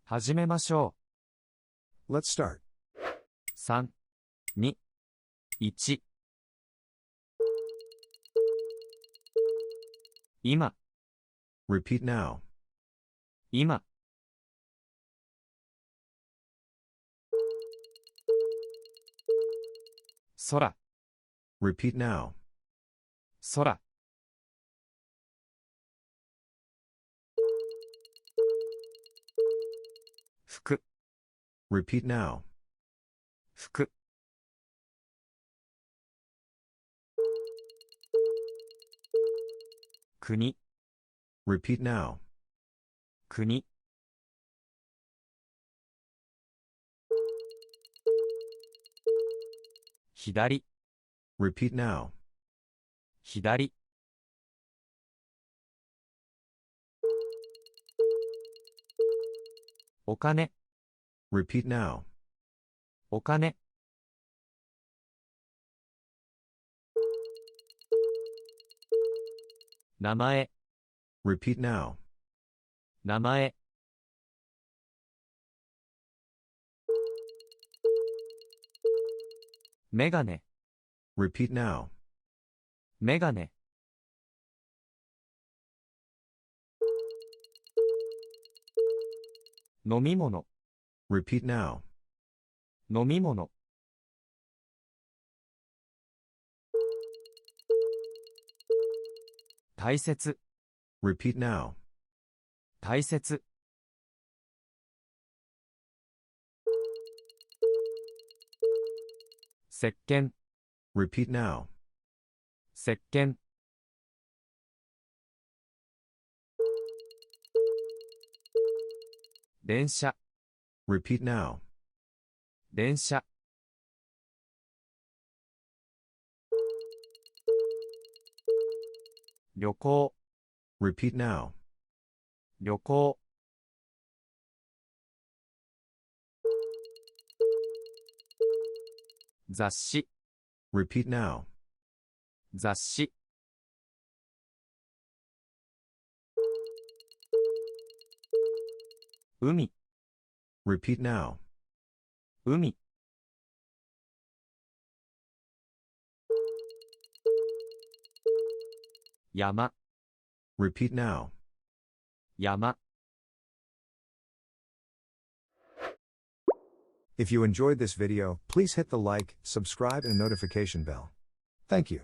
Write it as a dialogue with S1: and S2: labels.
S1: 始めましょ
S2: Let's start.
S1: う。3、2、1。今、
S2: Repeat now.
S1: 今。空、
S2: Repeat now.
S1: 空。服、
S2: Repeat now.
S1: 服。国、
S2: Repeat now.
S1: 国。左、
S2: Repeat now.
S1: 左。お金、
S2: Repeat now.
S1: お金。名前、
S2: Repeat now.
S1: 名前。メガネ、
S2: Repeat now.
S1: メガネ。飲み物、
S2: Repeat now.
S1: 飲み物。大切、
S2: Repeat now.
S1: 大切。石鹸、
S2: Repeat now.
S1: 石鹸。電車、
S2: Repeat now.
S1: 電車。旅行、
S2: Repeat now.
S1: 旅行。雑誌、
S2: Repeat now.
S1: 雑誌。海、
S2: Repeat now.
S1: 海。山、
S2: Repeat now.
S1: 山。
S2: If you enjoyed this video, please hit the like, subscribe and notification bell. Thank you.